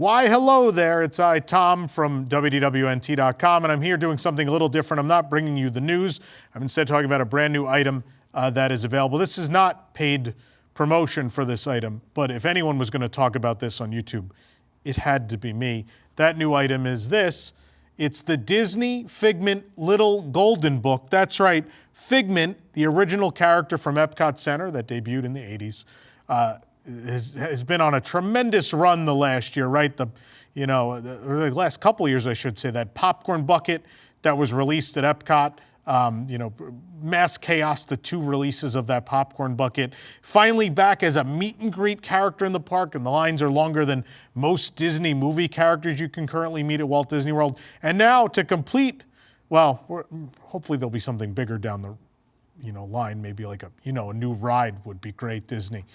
Why, hello there. It's I, Tom, from WDWNT.com, and I'm here doing something a little different. I'm not bringing you the news. I'm instead talking about a brand new item that is available. This is not paid promotion for this item, but if anyone was going to talk about this on YouTube, it had to be me. That new item is this. It's the Disney Figment Little Golden Book. That's right, Figment, the original character from Epcot Center that debuted in the 80s, has been on a tremendous run the last year, right? The last couple of years, I should say. That popcorn bucket that was released at Epcot, Mass Chaos, the 2 releases of that popcorn bucket. Finally back as a meet and greet character in the park, and the lines are longer than most Disney movie characters you can currently meet at Walt Disney World. And now to complete, well, hopefully there'll be something bigger down the line, maybe like a new ride would be great, Disney.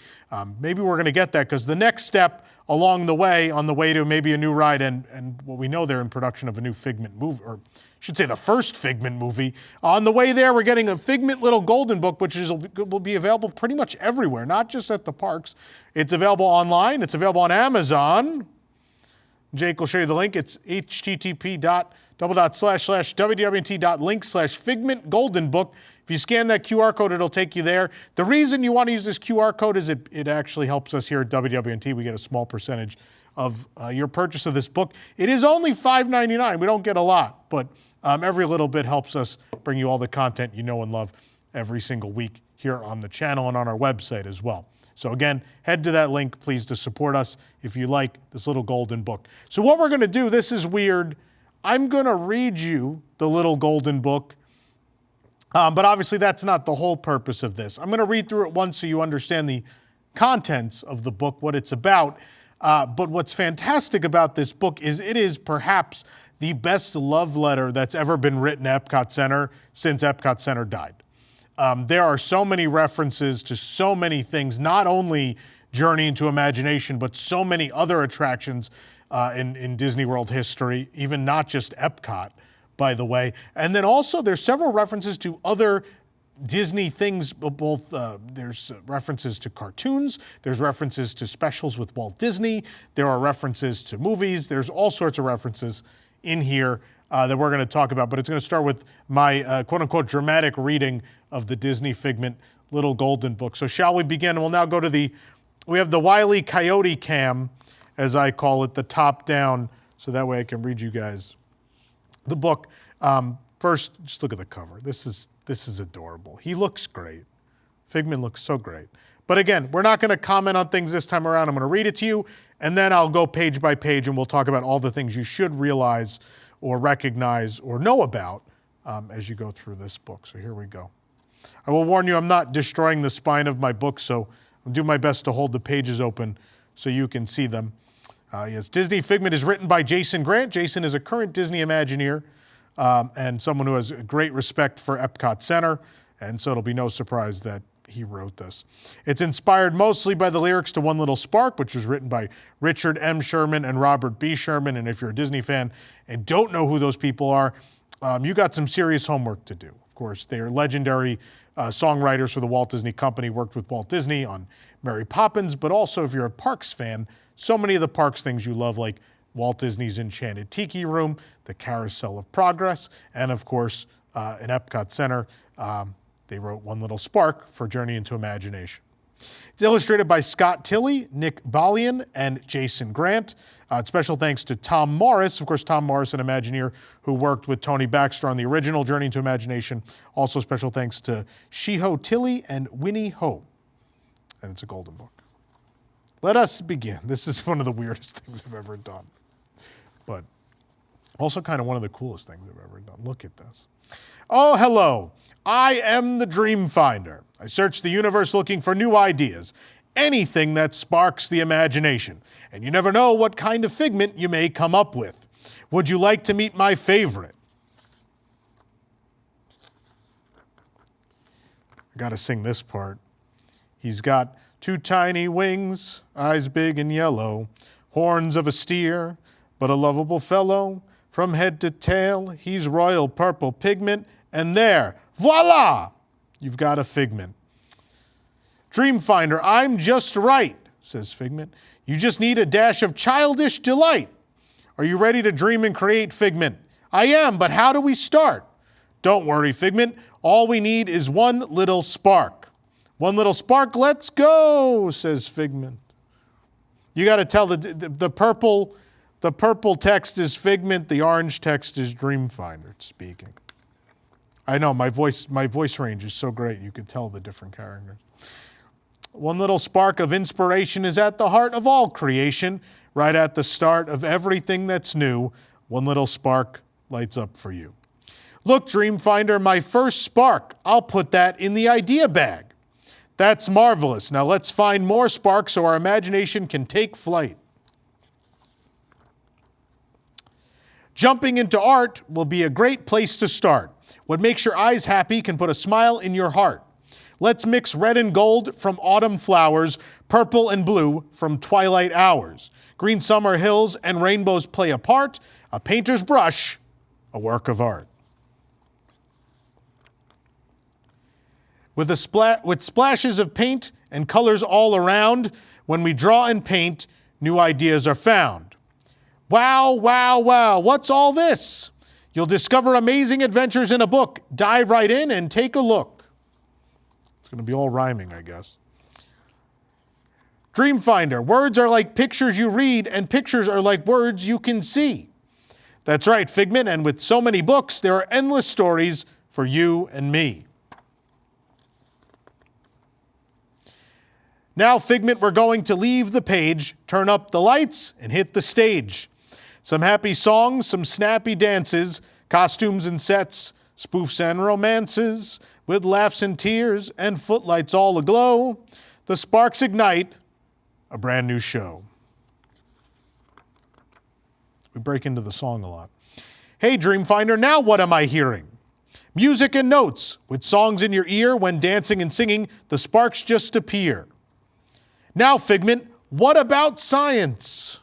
Maybe we're going to get that, because the next step along the way, on the way to maybe a new ride, and what we know they're in production of a new Figment movie, or I should say the first Figment movie. On the way there, we're getting a Figment Little Golden Book, which will be available pretty much everywhere, not just at the parks. It's available online. It's available on Amazon. Jake will show you the link. It's http://wwnt.link/Figment Golden Book. If you scan that QR code, it'll take you there. The reason you want to use this QR code is it actually helps us here at WWNT. We get a small percentage of your purchase of this book. It is only $5.99. We don't get a lot, but every little bit helps us bring you all the content you know and love every single week here on the channel and on our website as well. So again, head to that link, please, to support us if you like this little golden book. So what we're going to do, this is weird. I'm going to read you the little golden book. But obviously that's not the whole purpose of this. I'm going to read through it once so you understand the contents of the book, what it's about. But what's fantastic about this book is it is perhaps the best love letter that's ever been written at Epcot Center since Epcot Center died. There are so many references to so many things, not only Journey into Imagination, but so many other attractions in Disney World history, even not just Epcot, by the way. And then also there's several references to other Disney things, both there's references to cartoons, there's references to specials with Walt Disney, there are references to movies, there's all sorts of references in here that we're going to talk about, but it's going to start with my quote-unquote dramatic reading of the Disney Figment Little Golden Book. So shall we begin? We'll now go to we have the Wile E. Coyote cam, as I call it, the top down, so that way I can read you guys the book. First, just look at the cover. This is adorable. He looks great. Figment looks so great. But again, we're not going to comment on things this time around. I'm going to read it to you, and then I'll go page by page, and we'll talk about all the things you should realize or recognize or know about as you go through this book. So here we go. I will warn you, I'm not destroying the spine of my book, so I'll do my best to hold the pages open so you can see them. Yes, Disney Figment is written by Jason Grant. Jason is a current Disney Imagineer and someone who has great respect for Epcot Center, and so it'll be no surprise that he wrote this. It's inspired mostly by the lyrics to One Little Spark, which was written by Richard M. Sherman and Robert B. Sherman, and if you're a Disney fan and don't know who those people are, you got some serious homework to do. Of course, they are legendary songwriters for the Walt Disney Company, worked with Walt Disney on Mary Poppins, but also if you're a Parks fan, so many of the Parks things you love, like Walt Disney's Enchanted Tiki Room, the Carousel of Progress, and of course, in Epcot Center, they wrote One Little Spark for Journey into Imagination. It's illustrated by Scott Tilley, Nick Balian, and Jason Grant. Special thanks to Tom Morris. Of course, Tom Morris, an Imagineer who worked with Tony Baxter on the original Journey into Imagination. Also special thanks to Shiho Tilley and Winnie Ho. And it's a golden book. Let us begin. This is one of the weirdest things I've ever done, but also kind of one of the coolest things I've ever done. Look at this. Oh, hello. I am the Dream Finder. I search the universe looking for new ideas, anything that sparks the imagination, and you never know what kind of figment you may come up with. Would you like to meet my favorite? I got to sing this part. He's got 2 tiny wings, eyes big and yellow, horns of a steer, but a lovable fellow. From head to tail, he's royal purple pigment, and there, voila, you've got a figment. Dream Finder, I'm just right, says Figment. You just need a dash of childish delight. Are you ready to dream and create, Figment? I am, but how do we start? Don't worry, Figment. All we need is one little spark. One little spark, let's go, says Figment. You got to tell the purple text is Figment, the orange text is Dreamfinder speaking. I know, my voice range is so great, you could tell the different characters. One little spark of inspiration is at the heart of all creation, right at the start of everything that's new. One little spark lights up for you. Look, Dreamfinder, my first spark. I'll put that in the idea bag. That's marvelous. Now let's find more sparks so our imagination can take flight. Jumping into art will be a great place to start. What makes your eyes happy can put a smile in your heart. Let's mix red and gold from autumn flowers, purple and blue from twilight hours. Green summer hills and rainbows play a part. A painter's brush, a work of art. With splashes of paint and colors all around, when we draw and paint, new ideas are found. Wow, wow, wow, what's all this? You'll discover amazing adventures in a book. Dive right in and take a look. It's going to be all rhyming, I guess. Dreamfinder, words are like pictures you read, and pictures are like words you can see. That's right, Figment, and with so many books, there are endless stories for you and me. Now, Figment, we're going to leave the page, turn up the lights, and hit the stage. Some happy songs, some snappy dances, costumes and sets, spoofs and romances, with laughs and tears and footlights all aglow. The sparks ignite a brand new show. We break into the song a lot. Hey, Dreamfinder, now what am I hearing? Music and notes, with songs in your ear. When dancing and singing, the sparks just appear. Now, Figment, what about science?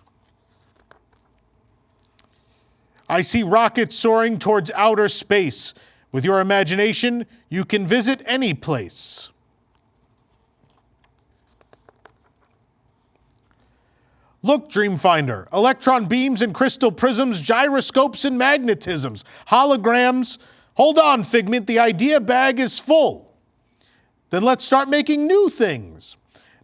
I see rockets soaring towards outer space. With your imagination, you can visit any place. Look, Dreamfinder, electron beams and crystal prisms, gyroscopes and magnetisms, holograms. Hold on, Figment, the idea bag is full. Then let's start making new things.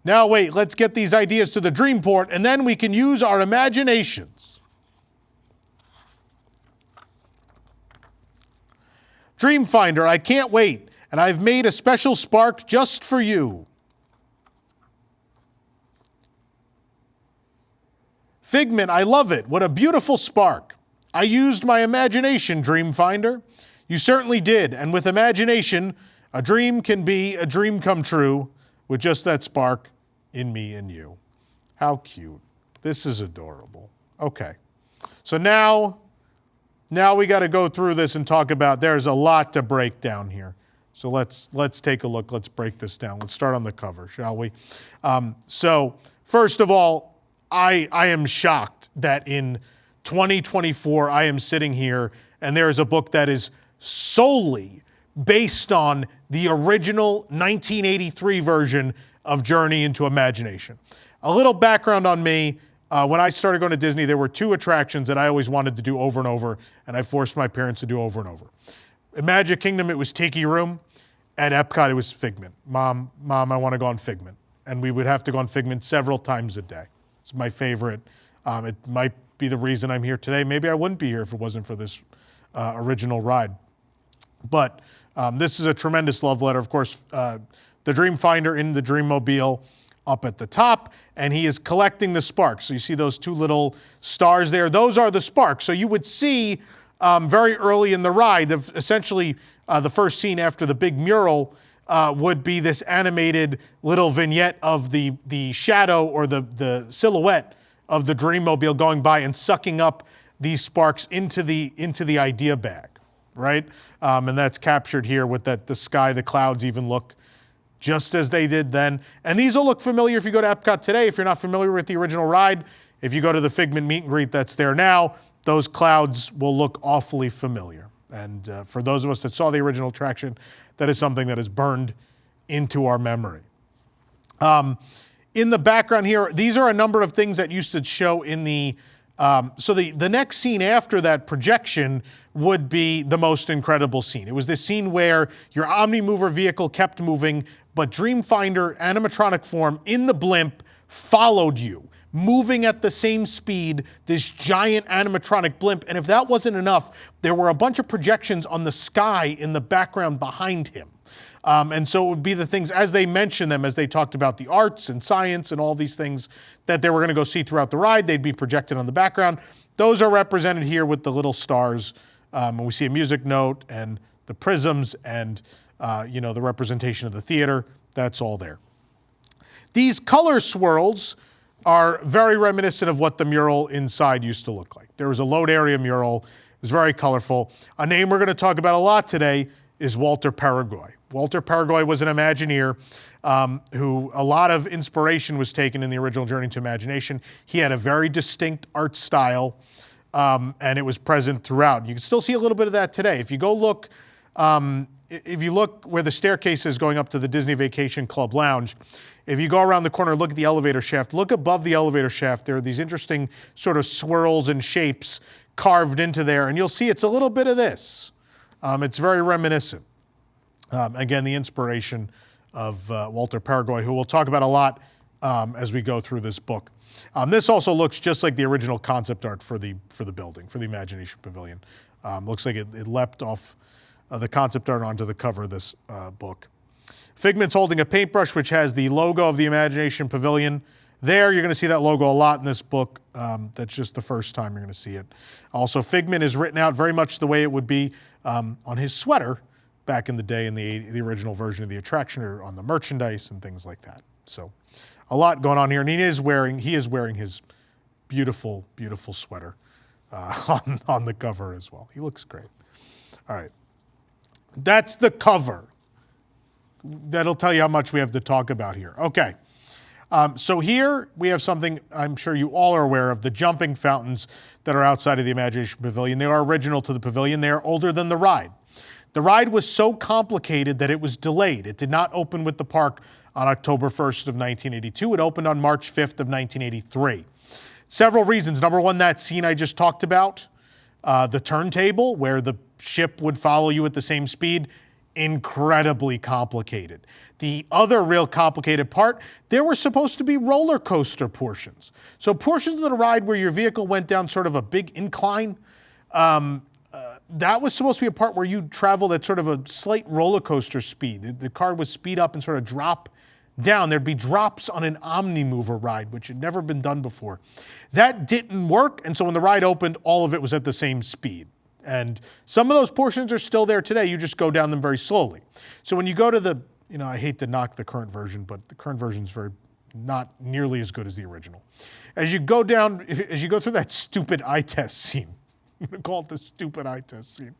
Now wait, let's get these ideas to the Dreamport, and then we can use our imaginations. Dreamfinder, I can't wait, and I've made a special spark just for you. Figment, I love it. What a beautiful spark. I used my imagination, Dreamfinder. You certainly did, and with imagination, a dream can be a dream come true with just that spark in me and you. How cute. This is adorable. Okay, so now we got to go through this and talk about, there's a lot to break down here. So let's take a look. Let's break this down. Let's start on the cover, shall we? So first of all, I am shocked that in 2024 I am sitting here and there is a book that is solely based on the original 1983 version of Journey into Imagination. A little background on me. When I started going to Disney, there were two attractions that I always wanted to do over and over, and I forced my parents to do over and over. At Magic Kingdom, it was Tiki Room. At Epcot, it was Figment. Mom, I want to go on Figment. And we would have to go on Figment several times a day. It's my favorite. It might be the reason I'm here today. Maybe I wouldn't be here if it wasn't for this original ride. But this is a tremendous love letter. Of course, the Dreamfinder in the Dreammobile up at the top, and he is collecting the sparks. So you see those two little stars there. Those are the sparks. So you would see very early in the ride, essentially the first scene after the big mural would be this animated little vignette of the shadow or the silhouette of the Dreammobile going by and sucking up these sparks into the idea bag, right? And that's captured here with the sky, the clouds even look just as they did then. And these will look familiar if you go to Epcot today. If you're not familiar with the original ride, if you go to the Figment meet and greet that's there now, those clouds will look awfully familiar. And for those of us that saw the original attraction, that is something that is burned into our memory. in the background here, these are a number of things that used to show in the, so the next scene after that projection would be the most incredible scene. It was this scene where your Omnimover vehicle kept moving, but Dreamfinder animatronic form in the blimp followed you, moving at the same speed, this giant animatronic blimp. And if that wasn't enough, there were a bunch of projections on the sky in the background behind him. And so it would be the things, as they mentioned them, as they talked about the arts and science and all these things that they were going to go see throughout the ride, they'd be projected on the background. Those are represented here with the little stars. And we see a music note and the prisms and the representation of the theater. That's all there. These color swirls are very reminiscent of what the mural inside used to look like. There was a load area mural. It was very colorful. A name we're going to talk about a lot today is Walter Paraguay. Walter Paraguay was an Imagineer who a lot of inspiration was taken in the original Journey to Imagination. He had a very distinct art style, and it was present throughout. You can still see a little bit of that today. If you go look, if you look where the staircase is going up to the Disney Vacation Club Lounge, if you go around the corner, look at the elevator shaft, look above the elevator shaft, there are these interesting sort of swirls and shapes carved into there, and you'll see it's a little bit of this. It's very reminiscent. Again, the inspiration of Walter Paraguay, who we'll talk about a lot as we go through this book. This also looks just like the original concept art for the building, for the Imagination Pavilion. Looks like it leapt off the concept art onto the cover of this book. Figment's holding a paintbrush which has the logo of the Imagination Pavilion. There, you're going to see that logo a lot in this book. That's just the first time you're going to see it. Also, Figment is written out very much the way it would be on his sweater back in the day in the original version of the attraction, or on the merchandise and things like that. So a lot going on here. And he is wearing his beautiful, beautiful sweater on the cover as well. He looks great. All right. That's the cover. That'll tell you how much we have to talk about here. Okay. So here we have something I'm sure you all are aware of, the jumping fountains that are outside of the Imagination Pavilion. They are original to the pavilion. They are older than the ride. The ride was so complicated that it was delayed. It did not open with the park on October 1st of 1982. It opened on March 5th of 1983. Several reasons. Number one, that scene I just talked about, the turntable where the ship would follow you at the same speed, incredibly complicated. The other real complicated part, there were supposed to be roller coaster portions. So portions of the ride where your vehicle went down sort of a big incline, that was supposed to be a part where you traveled at sort of a slight roller coaster speed. The car would speed up and sort of drop down. There'd be drops on an Omnimover ride, which had never been done before. That didn't work, and so when the ride opened, all of it was at the same speed. And some of those portions are still there today. You just go down them very slowly. So when you go to the, I hate to knock the current version, but the current version is not nearly as good as the original. As you go through that stupid eye test scene, I'm going to call it the stupid eye test scene.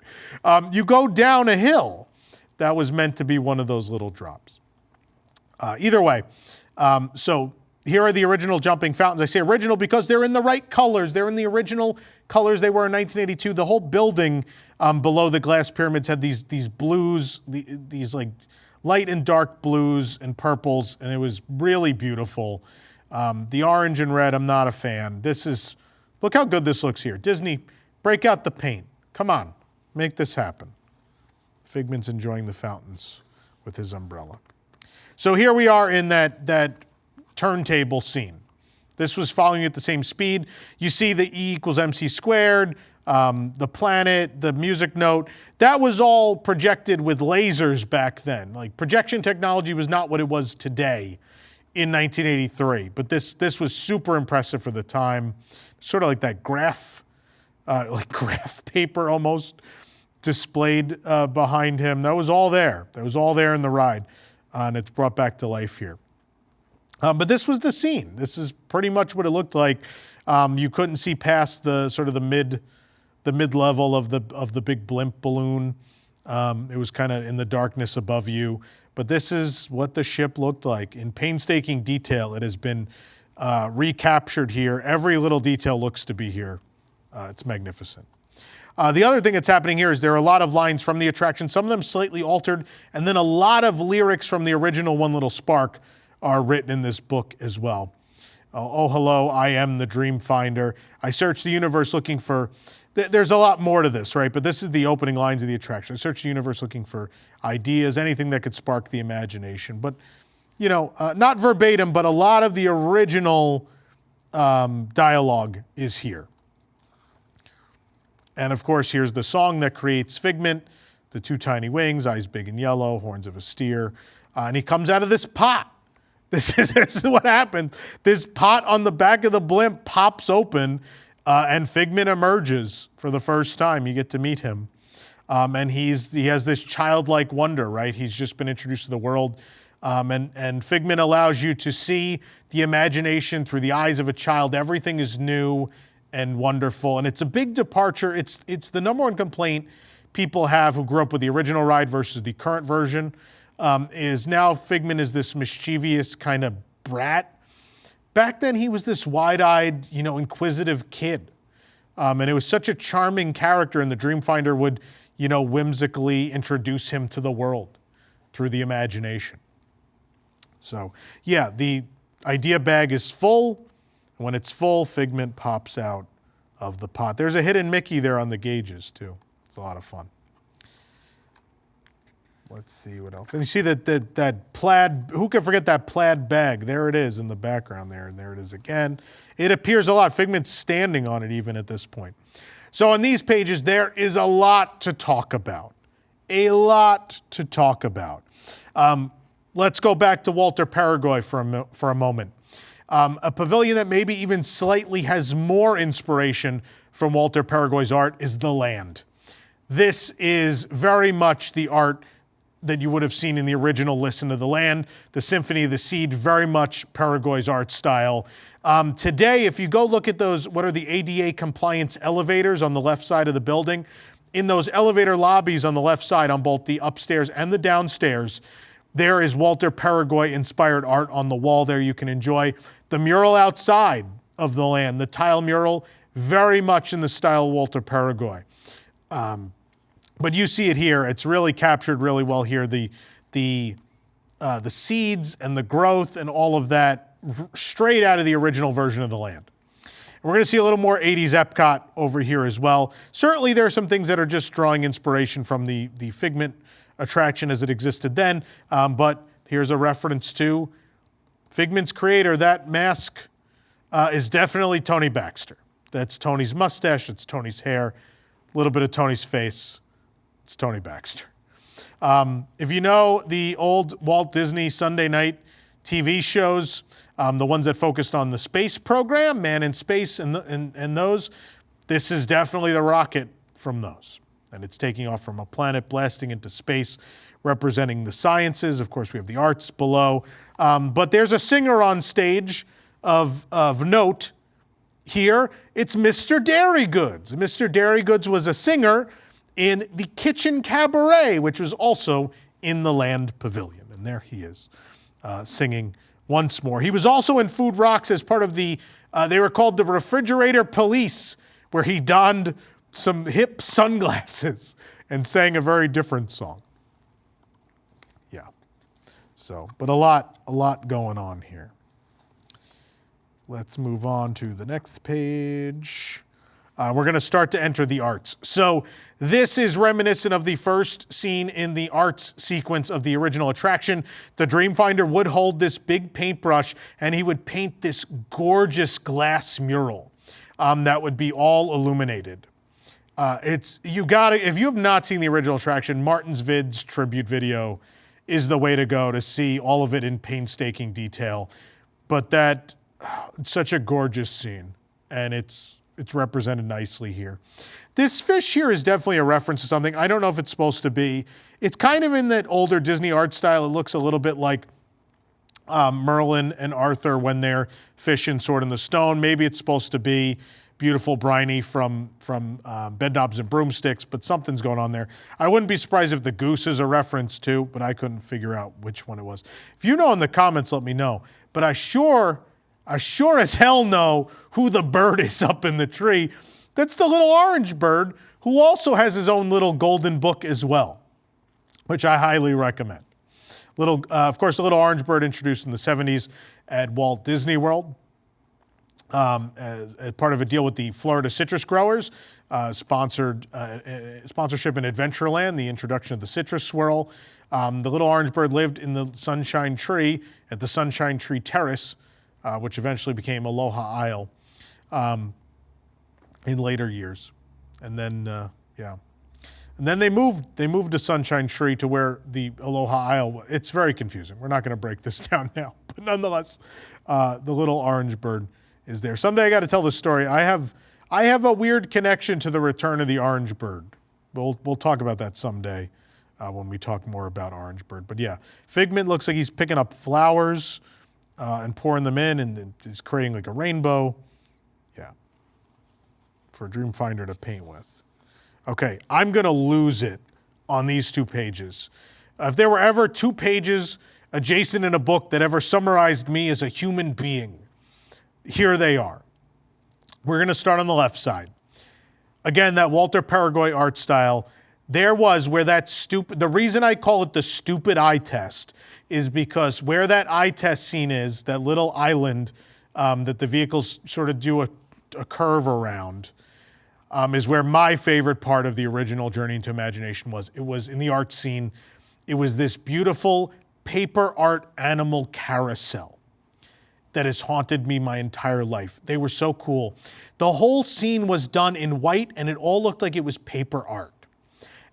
You go down a hill. That was meant to be one of those little drops. Either way, so here are the original jumping fountains. I say original because they're in the right colors. They're in the original colors they were in 1982. The whole building below the glass pyramids had these blues, these like light and dark blues and purples, and it was really beautiful. The orange and red, I'm not a fan. Look how good this looks here. Disney, break out the paint. Come on, make this happen. Figment's enjoying the fountains with his umbrella. So here we are in that turntable scene. This was following at the same speed. You see the E equals MC squared, the planet, the music note. That was all projected with lasers back then. Like, projection technology was not what it was today in 1983. But this was super impressive for the time. Sort of like that graph paper almost displayed behind him. That was all there. That was all there in the ride. And it's brought back to life here. But this was the scene. This is pretty much what it looked like. You couldn't see past the sort of the mid-level of the big blimp balloon. It was kind of in the darkness above you. But this is what the ship looked like. In painstaking detail, it has been recaptured here. Every little detail looks to be here. It's magnificent. The other thing that's happening here is there are a lot of lines from the attraction, some of them slightly altered, and then a lot of lyrics from the original One Little Spark are written in this book as well. Oh, hello, I am the dream finder. I search the universe looking for, there's a lot more to this, right? But this is the opening lines of the attraction. I search the universe looking for ideas, anything that could spark the imagination. But, you know, not verbatim, but a lot of the original dialogue is here. And of course, here's the song that creates Figment, the two tiny wings, eyes big and yellow, horns of a steer. And he comes out of this pot. This is what happened. This pot on the back of the blimp pops open and Figment emerges for the first time. You get to meet him. And he has this childlike wonder, right? He's just been introduced to the world. And Figment allows you to see the imagination through the eyes of a child. Everything is new and wonderful. And it's a big departure. It's the number one complaint people have who grew up with the original ride versus the current version. Is now Figment is this mischievous kind of brat. Back then he was this wide-eyed, you know, inquisitive kid. And it was such a charming character, and the Dreamfinder would, you know, whimsically introduce him to the world through the imagination. So yeah, the idea bag is full. When it's full, Figment pops out of the pot. There's a hidden Mickey there on the gauges too. It's a lot of fun. Let's see what else. And you see that plaid, who can forget that plaid bag? There it is in the background there, and there it is again. It appears a lot. Figment's standing on it even at this point. So on these pages, there is a lot to talk about. A lot to talk about. Let's go back to Walter Paraguay for a moment. A pavilion that maybe even slightly has more inspiration from Walter Paraguay's art is The Land. This is very much the art that you would have seen in the original Listen to the Land. The Symphony of the Seed, very much Paraguay's art style. Today, if you go look at those, what are the ADA compliance elevators on the left side of the building, in those elevator lobbies on the left side, on both the upstairs and the downstairs, there is Walter Paraguay inspired art on the wall there you can enjoy. The mural outside of The Land, the tile mural, very much in the style of Walter Paraguay. But you see it here. It's really captured really well here. The seeds and the growth and all of that straight out of the original version of The Land. And we're going to see a little more 80s Epcot over here as well. Certainly there are some things that are just drawing inspiration from the Figment attraction as it existed then. But here's a reference to Figment's creator. That mask is definitely Tony Baxter. That's Tony's mustache. It's Tony's hair. A little bit of Tony's face. It's Tony Baxter. If you know the old Walt Disney Sunday night TV shows, the ones that focused on the space program, Man in Space and those, this is definitely the rocket from those. And it's taking off from a planet, blasting into space, representing the sciences. Of course, we have the arts below. But there's a singer on stage of note here. It's Mr. Dairy Goods. Mr. Dairy Goods was a singer in the Kitchen Cabaret, which was also in the Land Pavilion. And there he is, singing once more. He was also in Food Rocks as part of the, they were called the Refrigerator Police, where he donned some hip sunglasses and sang a very different song. Yeah. So, but a lot going on here. Let's move on to the next page. We're going to start to enter the arts. So this is reminiscent of the first scene in the arts sequence of the original attraction. The Dreamfinder would hold this big paintbrush and he would paint this gorgeous glass mural that would be all illuminated. If you have not seen the original attraction, Martin's Vid's tribute video is the way to go to see all of it in painstaking detail. But it's such a gorgeous scene, and it's represented nicely here. This fish here is definitely a reference to something. I don't know if it's supposed to be. It's kind of in that older Disney art style. It looks a little bit like Merlin and Arthur when they're fishing Sword in the Stone. Maybe it's supposed to be Beautiful Briny from Bedknobs and Broomsticks, but something's going on there. I wouldn't be surprised if the goose is a reference too, but I couldn't figure out which one it was. If you know in the comments, let me know. But I sure as hell know who the bird is up in the tree. That's the little orange bird who also has his own little golden book as well, which I highly recommend. Of course, the little orange bird introduced in the 70s at Walt Disney World. As part of a deal with the Florida citrus growers, sponsorship in Adventureland, the introduction of the citrus swirl. The little orange bird lived in the Sunshine Tree at the Sunshine Tree Terrace, which eventually became Aloha Isle in later years. And then, And then they moved to Sunshine Tree to where the Aloha Isle was. It's very confusing. We're not going to break this down now. But nonetheless, the little orange bird is there. Someday I got to tell this story. I have a weird connection to the return of the orange bird. We'll talk about that someday when we talk more about orange bird. But yeah, Figment looks like he's picking up flowers and pouring them in, and he's creating like a rainbow. Yeah, for Dreamfinder to paint with. Okay, I'm going to lose it on these 2 pages. If there were ever 2 pages adjacent in a book that ever summarized me as a human being, here they are. We're going to start on the left side. Again, that Walter Paraguay art style. There was where that the reason I call it the stupid eye test is because where that eye test scene is, that little island that the vehicles sort of do a curve around, is where my favorite part of the original Journey into Imagination was. It was in the art scene. It was this beautiful paper art animal carousel that has haunted me my entire life. They were so cool. The whole scene was done in white, and it all looked like it was paper art.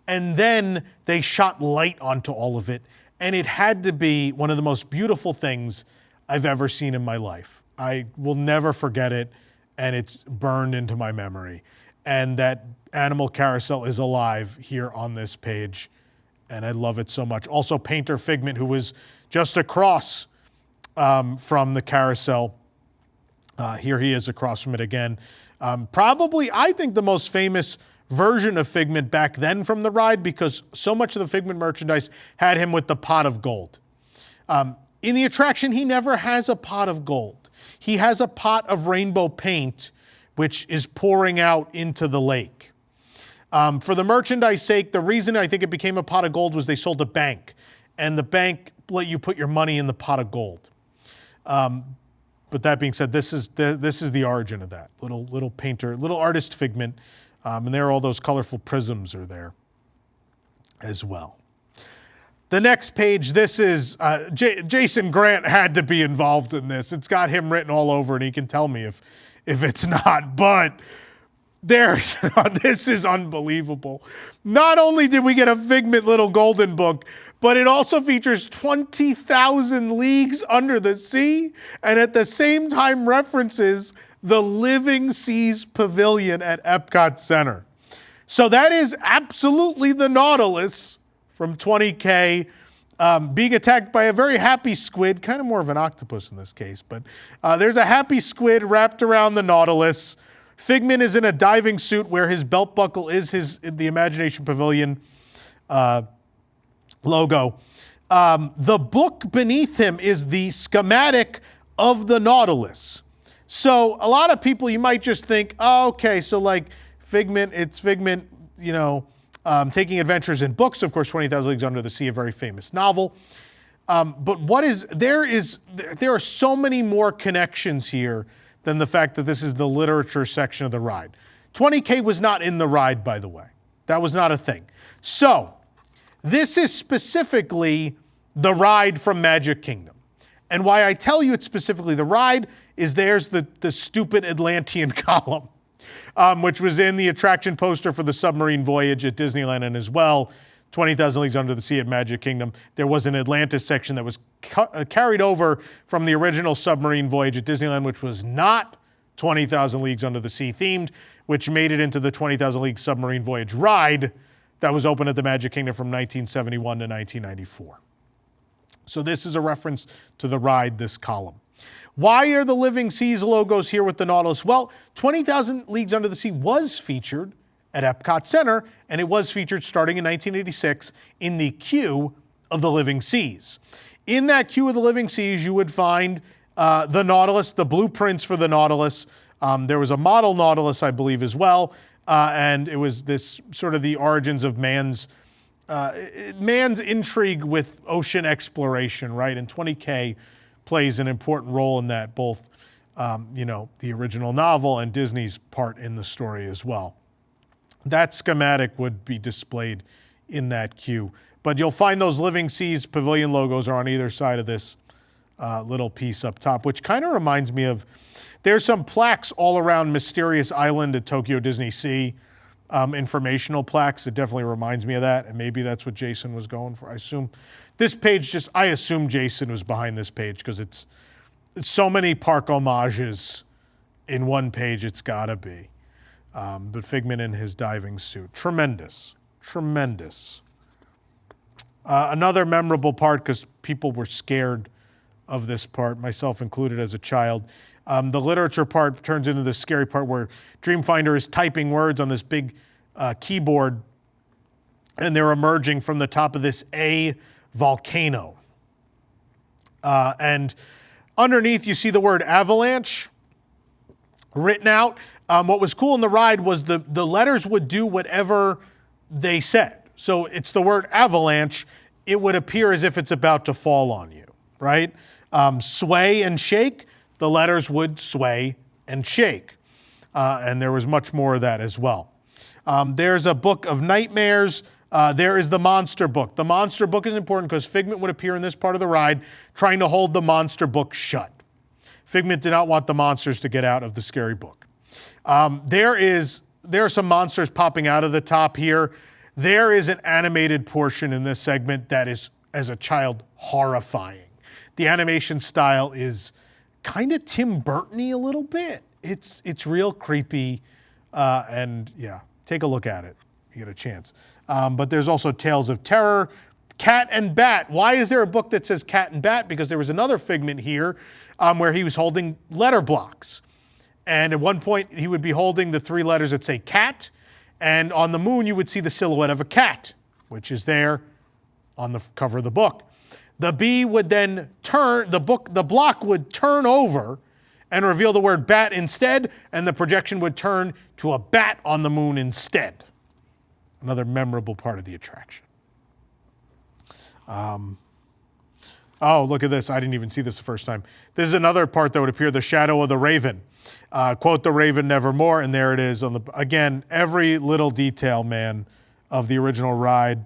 And then they shot light onto all of it, and it had to be one of the most beautiful things I've ever seen in my life. I will never forget it, and it's burned into my memory. And that animal carousel is alive here on this page, and I love it so much. Also, painter Figment, who was just across from the carousel. Here he is across from it again. Probably, I think, the most famous version of Figment back then from the ride, because so much of the Figment merchandise had him with the pot of gold. In the attraction, he never has a pot of gold. He has a pot of rainbow paint, which is pouring out into the lake. For the merchandise sake, the reason I think it became a pot of gold was they sold a bank, and the bank let you put your money in the pot of gold. But that being said, this is the origin of that little painter, little artist Figment, and there all those colorful prisms are there as well. The next page, this is Jason Grant had to be involved in this. It's got him written all over, and he can tell me if it's not. But this is unbelievable. Not only did we get a Figment little golden book, but it also features 20,000 Leagues Under the Sea, and at the same time references the Living Seas Pavilion at Epcot Center. So that is absolutely the Nautilus from 20K being attacked by a very happy squid, kind of more of an octopus in this case, but there's a happy squid wrapped around the Nautilus. Figment is in a diving suit where his belt buckle is the Imagination Pavilion logo. The book beneath him is the schematic of the Nautilus. So a lot of people, you might just think, oh, okay, so like Figment, it's Figment, taking adventures in books. Of course, 20,000 Leagues Under the Sea, a very famous novel. But there are so many more connections here than the fact that this is the literature section of the ride. 20K was not in the ride, by the way. That was not a thing. So this is specifically the ride from Magic Kingdom. And why I tell you it's specifically the ride is there's the stupid Atlantean column, which was in the attraction poster for the submarine voyage at Disneyland, and as well, 20,000 Leagues Under the Sea at Magic Kingdom. There was an Atlantis section that was carried over from the original submarine voyage at Disneyland, which was not 20,000 Leagues Under the Sea themed, which made it into the 20,000 Leagues Submarine Voyage ride that was open at the Magic Kingdom from 1971 to 1994. So this is a reference to the ride, this column. Why are the Living Seas logos here with the Nautilus? Well, 20,000 Leagues Under the Sea was featured at Epcot Center, and it was featured starting in 1986 in the queue of the Living Seas. In that queue of the Living Seas, you would find the Nautilus, the blueprints for the Nautilus. There was a model Nautilus, I believe, as well, and it was this sort of the origins of man's man's intrigue with ocean exploration, right? And 20K plays an important role in that, both, the original novel and Disney's part in the story as well. That schematic would be displayed in that queue. But you'll find those Living Seas Pavilion logos are on either side of this little piece up top, which kind of reminds me of, there's some plaques all around Mysterious Island at Tokyo Disney Sea, informational plaques. It definitely reminds me of that, and maybe that's what Jason was going for. I assume this page I assume Jason was behind this page because it's so many park homages in one page, it's gotta be. But Figment in his diving suit, tremendous, tremendous. Another memorable part, because people were scared of this part, myself included as a child. The literature part turns into the scary part where Dreamfinder is typing words on this big keyboard, and they're emerging from the top of this A volcano. And underneath you see the word avalanche written out. What was cool in the ride was the letters would do whatever they said. So it's the word avalanche. It would appear as if it's about to fall on you, right? Sway and shake, the letters would sway and shake. And there was much more of that as well. There's a book of nightmares. There is the monster book. The monster book is important because Figment would appear in this part of the ride trying to hold the monster book shut. Figment did not want the monsters to get out of the scary book. There are some monsters popping out of the top here. There is an animated portion in this segment that is, as a child, horrifying. The animation style is kind of Tim Burton-y a little bit. It's real creepy, and yeah, take a look at it. You get a chance. But there's also Tales of Terror, Cat and Bat. Why is there a book that says Cat and Bat? Because there was another Figment here where he was holding letter blocks. And at one point, he would be holding the three letters that say cat. And on the moon, you would see the silhouette of a cat, which is there on the cover of the book. The B would then turn, the block would turn over and reveal the word bat instead, and the projection would turn to a bat on the moon instead. Another memorable part of the attraction. Oh, look at this. I didn't even see this the first time. This is another part that would appear, the shadow of the raven. Quote the raven nevermore, and there it is. Again, every little detail, man, of the original ride.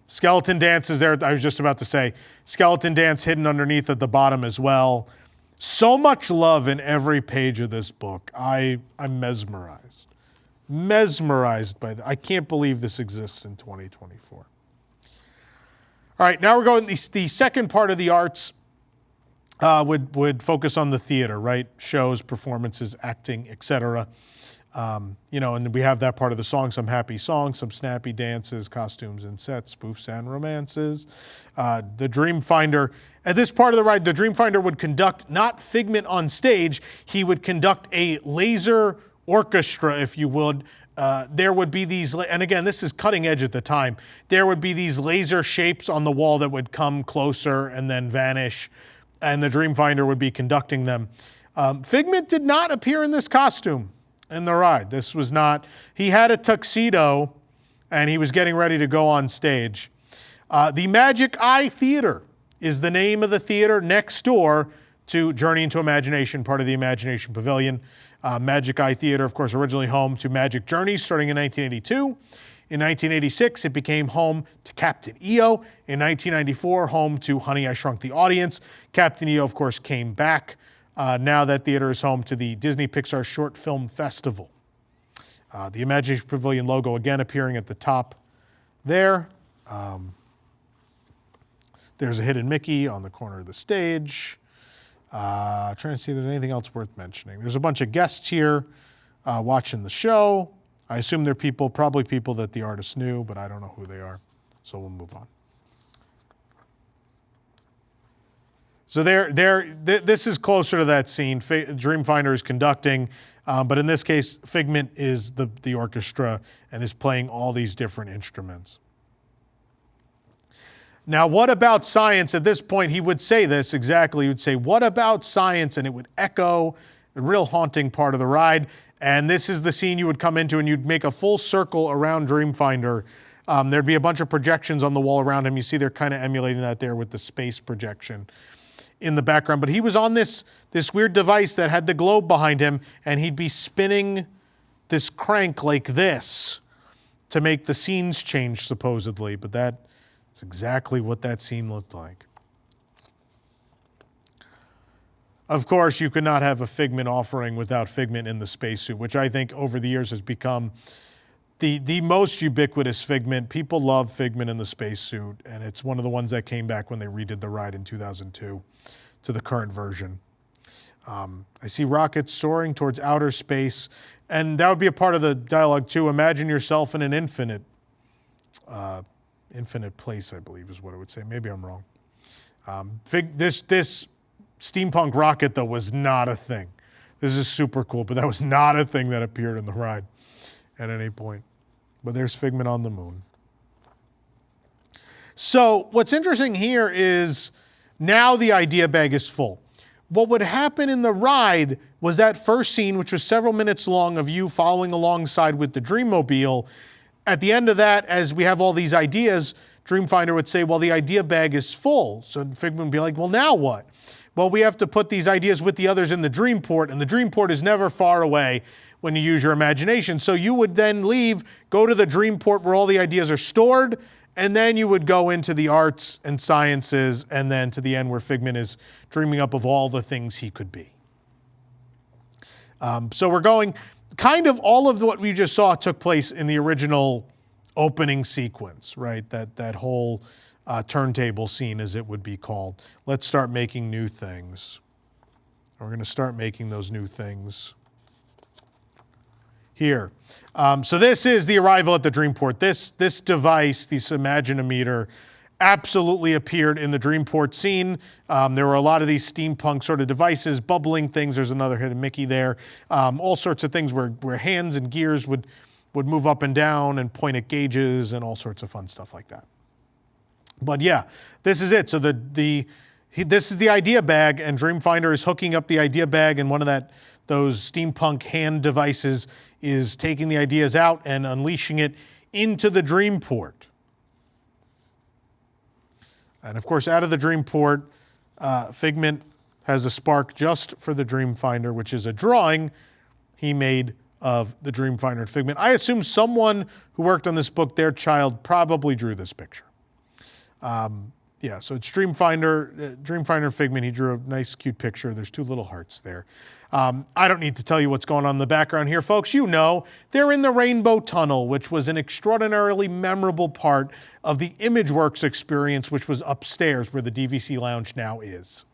Skeleton Dance is there. I was just about to say, Skeleton Dance hidden underneath at the bottom as well. So much love in every page of this book. I'm mesmerized. Mesmerized by that. I can't believe this exists in 2024. All right, now we're going, the second part of the arts would focus on the theater, right? Shows, performances, acting, etc. And we have that part of the song, some happy songs, some snappy dances, costumes and sets, spoofs and romances. The Dreamfinder, at this part of the ride, the Dreamfinder would conduct not Figment on stage, he would conduct a laser orchestra, if you would. There would be these, and again, this is cutting edge at the time, there would be these laser shapes on the wall that would come closer and then vanish, and the Dreamfinder would be conducting them. Figment did not appear in this costume in the ride. This was not, he had a tuxedo and he was getting ready to go on stage. The Magic Eye Theater is the name of the theater next door to Journey into Imagination, part of the Imagination Pavilion. Magic Eye Theater, of course, originally home to Magic Journey starting in 1982. In 1986, it became home to Captain EO. In 1994, home to Honey, I Shrunk the Audience. Captain EO, of course, came back. Now that theater is home to the Disney Pixar Short Film Festival. The Imagination Pavilion logo again appearing at the top there. There's a hidden Mickey on the corner of the stage. Trying to see if there's anything else worth mentioning. There's a bunch of guests here watching the show. I assume they're probably people that the artist knew, but I don't know who they are. So we'll move on. So this is closer to that scene. Dreamfinder is conducting, but in this case, Figment is the orchestra and is playing all these different instruments. Now, what about science? At this point, he would say this exactly. He would say, what about science? And it would echo, a real haunting part of the ride. And this is the scene you would come into and you'd make a full circle around Dreamfinder there'd be a bunch of projections on the wall around him. You see they're kind of emulating that there with the space projection in the background. But he was on this weird device that had the globe behind him, and he'd be spinning this crank like this to make the scenes change, supposedly. But that's exactly what that scene looked like. Of course, you could not have a Figment offering without Figment in the spacesuit, which I think over the years has become the most ubiquitous Figment. People love Figment in the spacesuit, and it's one of the ones that came back when they redid the ride in 2002 to the current version. I see rockets soaring towards outer space, and that would be a part of the dialogue too. Imagine yourself in an infinite place, I believe is what it would say. Maybe I'm wrong. This steampunk rocket, though, was not a thing. This is super cool, but that was not a thing that appeared in the ride at any point. But there's Figment on the moon. So what's interesting here is now the idea bag is full. What would happen in the ride was that first scene, which was several minutes long of you following alongside with the Dreammobile. At the end of that, as we have all these ideas, Dreamfinder would say, well, the idea bag is full. So Figment would be like, well, now what? Well, we have to put these ideas with the others in the Dreamport, and the Dreamport is never far away when you use your imagination. So you would then leave, go to the Dreamport where all the ideas are stored, and then you would go into the arts and sciences, and then to the end where Figment is dreaming up of all the things he could be. So we're going, kind of all of what we just saw took place in the original opening sequence, right? That whole turntable scene, as it would be called. Let's start making new things. We're going to start making those new things here. So this is the arrival at the Dreamport. This device, this Imaginometer, absolutely appeared in the Dreamport scene. There were a lot of these steampunk sort of devices, bubbling things. There's another hidden Mickey there. All sorts of things where hands and gears would move up and down and point at gauges and all sorts of fun stuff like that. But yeah, this is it. So this is the idea bag, and Dreamfinder is hooking up the idea bag, and one of those steampunk hand devices is taking the ideas out and unleashing it into the Dreamport. And of course, out of the Dreamport, Figment has a spark just for the Dreamfinder, which is a drawing he made of the Dreamfinder and Figment. I assume someone who worked on this book, their child, probably drew this picture. Yeah, so it's Dreamfinder and Figment. He drew a nice, cute picture. There's two little hearts there. I don't need to tell you what's going on in the background here, folks. You know, they're in the Rainbow Tunnel, which was an extraordinarily memorable part of the ImageWorks experience, which was upstairs where the DVC Lounge now is.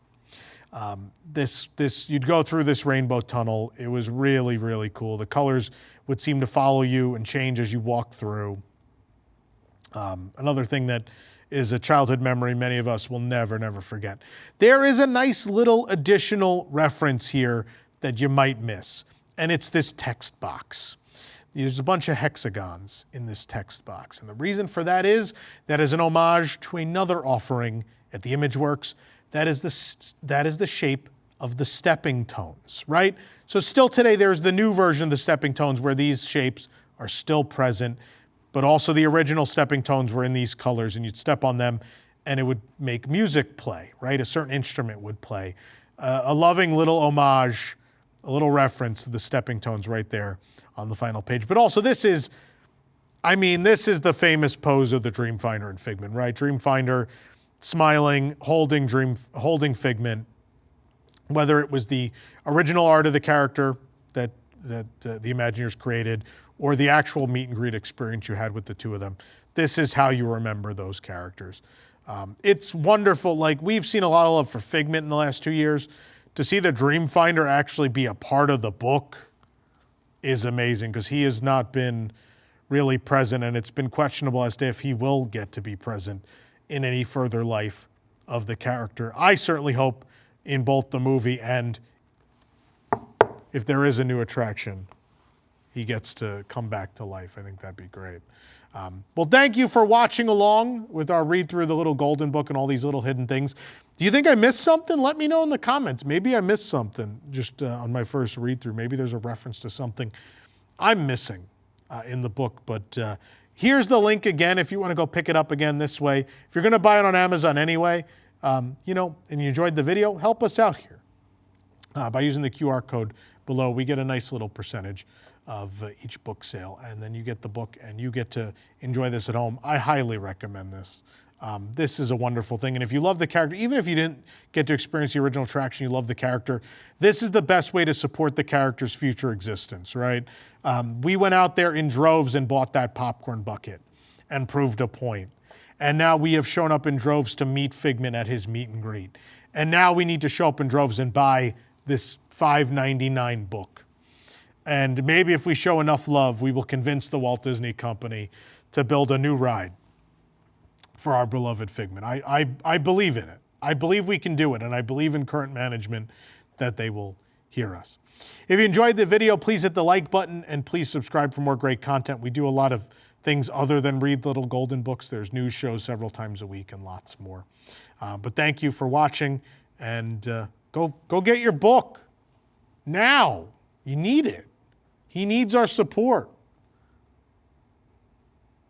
You'd go through this Rainbow Tunnel. It was really, really cool. The colors would seem to follow you and change as you walk through. Another thing that is a childhood memory many of us will never, never forget. There is a nice little additional reference here that you might miss, and it's this text box. There's a bunch of hexagons in this text box, and the reason for that is an homage to another offering at the ImageWorks. That is the shape of the stepping tones, right? So still today, there's the new version of the stepping tones where these shapes are still present, but also the original stepping tones were in these colors, and you'd step on them and it would make music play, right? A certain instrument would play. A loving little homage, a little reference to the stepping tones right there on the final page. But also this is the famous pose of the Dreamfinder and Figment, right? Dreamfinder smiling, holding Figment, whether it was the original art of the character that the Imagineers created, or the actual meet and greet experience you had with the two of them. This is how you remember those characters. It's wonderful. Like, we've seen a lot of love for Figment in the last 2 years. To see the Dreamfinder actually be a part of the book is amazing, because he has not been really present, and it's been questionable as to if he will get to be present in any further life of the character. I certainly hope in both the movie and if there is a new attraction, he gets to come back to life. I think that'd be great. Well, thank you for watching along with our read through the little golden book and all these little hidden things. Do you think I missed something? Let me know in the comments. Maybe I missed something just on my first read through. Maybe there's a reference to something I'm missing in the book. But Here's the link again if you want to go pick it up again this way. If you're going to buy it on Amazon anyway, you know, and you enjoyed the video, help us out here by using the QR code below. We get a nice little percentage of each book sale, and then you get the book and you get to enjoy this at home. I highly recommend this. This is a wonderful thing, and if you love the character, even if you didn't get to experience the original attraction, you love the character, this is the best way to support the character's future existence, right? We went out there in droves and bought that popcorn bucket and proved a point. And now we have shown up in droves to meet Figment at his meet and greet. And now we need to show up in droves and buy this $5.99 book. And maybe if we show enough love, we will convince the Walt Disney Company to build a new ride for our beloved Figment. I believe in it. I believe we can do it, and I believe in current management that they will hear us. If you enjoyed the video, please hit the like button and please subscribe for more great content. We do a lot of things other than read little golden books. There's news shows several times a week and lots more. But thank you for watching, and go get your book now. You need it. He needs our support.